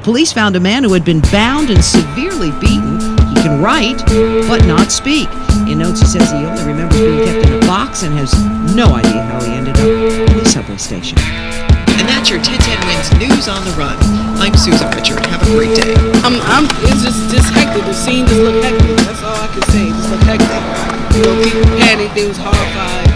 Police found a man who had been bound and severely beaten. He can write, but not speak. In notes, he says he only remembers being kept in a box and has no idea how he ended up in the subway station. And that's your 1010 Wins News on the Run. I'm Susan Richard. Have a great day. It's just hectic. The scene just looked hectic. That's all I can say. Just looked hectic. You know, people panicked. They was horrified.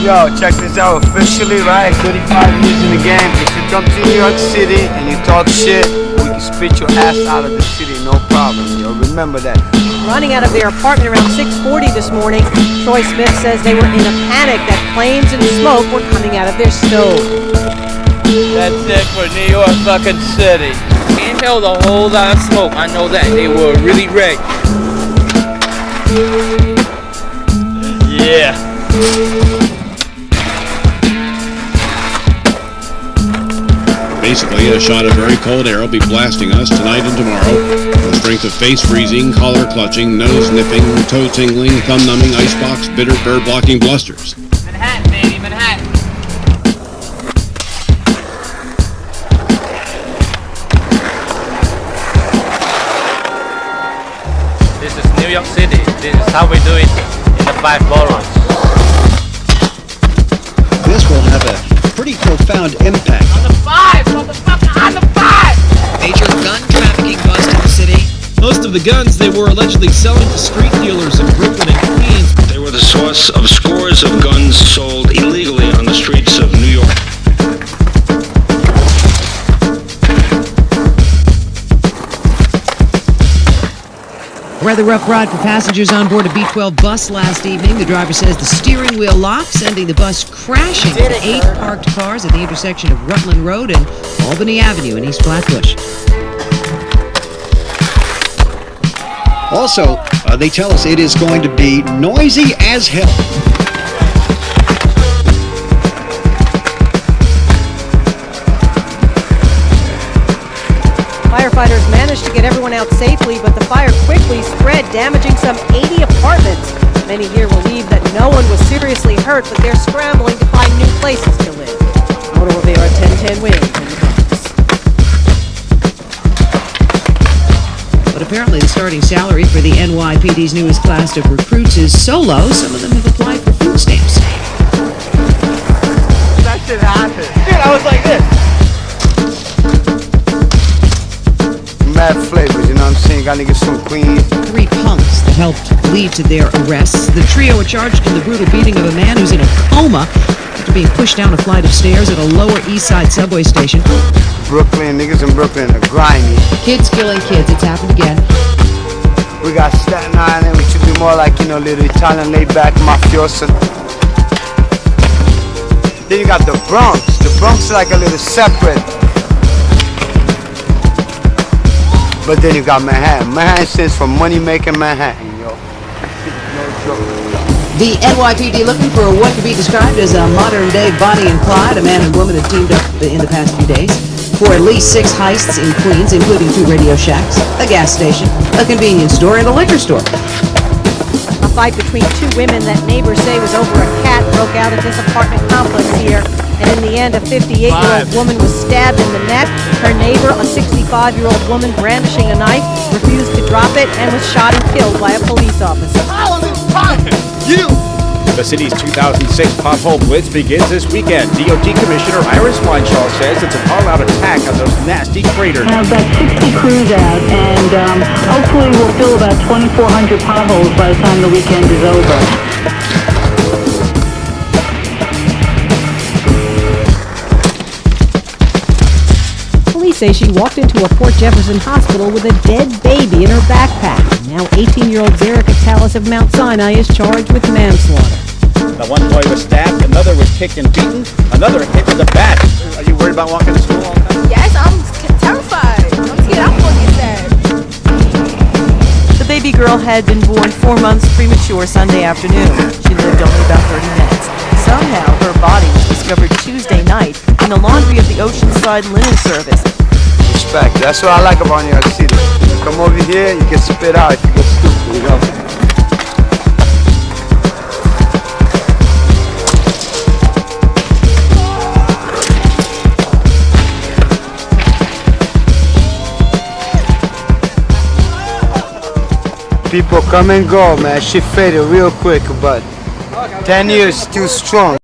Yo, check this out officially, right? 35 years in the game. If you come to New York City and you talk shit, we can spit your ass out of the city, no problem. Yo, remember that. Running out of their apartment around 6:40 this morning, Troy Smith says they were in a panic that flames and smoke were coming out of their stove. That's it for New York fucking city. Inhaled a whole lot of smoke. I know that. They were really red. Yeah. Basically, a shot of very cold air will be blasting us tonight and tomorrow. The strength of face freezing, collar clutching, nose nipping, toe tingling, thumb numbing, icebox, bitter, bird blocking blusters. Manhattan, baby, Manhattan. This is New York City. This is how we do it in the 5 boroughs. This will have a pretty profound impact. On the 5, motherfucker, on the 5! Major gun trafficking bust in the city. Most of the guns they were allegedly selling to street dealers in Brooklyn and Queens. They were the source of scores of guns sold illegally on the streets of New York. A rather rough ride for passengers on board a B-12 bus last evening. The driver says the steering wheel locked, sending the bus crashing into 8 parked cars at the intersection of Rutland Road and Albany Avenue in East Flatbush. Also, they tell us it is going to be noisy as hell. Firefighters managed to get everyone out safely, but the fire quickly spread, damaging some 80 apartments. Many here believe that no one was seriously hurt, but they're scrambling to find new places to live. Motor Rivera 1010 Wins in the Bronx. But apparently the starting salary for the NYPD's newest class of recruits is so low, some of them have applied for food stamps. That shit happened. Dude, I was like this. Mad flavors, you know what I'm saying? Got niggas from Queens. 3 punks that helped lead to their arrests. The trio are charged in the brutal beating of a man who's in a coma after being pushed down a flight of stairs at a Lower East Side subway station. Brooklyn, niggas in Brooklyn are grimy. Kids killing kids, it's happened again. We got Staten Island, which should be more like, you know, little Italian laid-back mafioso. Then you got the Bronx. The Bronx is like a little separate. But then you got Manhattan. Manhattan stands for money-making Manhattan, yo. No joke. The NYPD looking for what could be described as a modern-day Bonnie and Clyde. A man and woman have teamed up in the past few days for at least 6 heists in Queens, including 2 Radio Shacks, a gas station, a convenience store, and a liquor store. A fight between 2 women that neighbors say was over a cat broke out at this apartment complex here. And in the end, a 58-year-old woman was stabbed in the neck. Her neighbor, a 65-year-old woman brandishing a knife, refused to drop it and was shot and killed by a police officer. You! The city's 2006 pothole blitz begins this weekend. DOT Commissioner Iris Weinshaw says it's an all-out attack on those nasty craters. I have about 60 crews out, and hopefully we'll fill about 2,400 potholes by the time the weekend is over. Police say she walked into a Port Jefferson hospital with a dead baby in her backpack. Now 18-year-old Zerika Tallis of Mount Sinai is charged with manslaughter. The one boy was stabbed, another was kicked and beaten, another hit with a bat. Are you worried about walking to school all the time? Yes, I'm terrified. I'm scared I'm going to get stabbed. The baby girl had been born 4 months premature Sunday afternoon. She lived only about 30 minutes. Somehow, her body was discovered Tuesday night in the laundry of the Oceanside Linen Service. Respect. That's what I like about New York City. You come over here, you get spit out if you get stupid, you know? People come and go, man. She faded real quick, but 10 years still strong.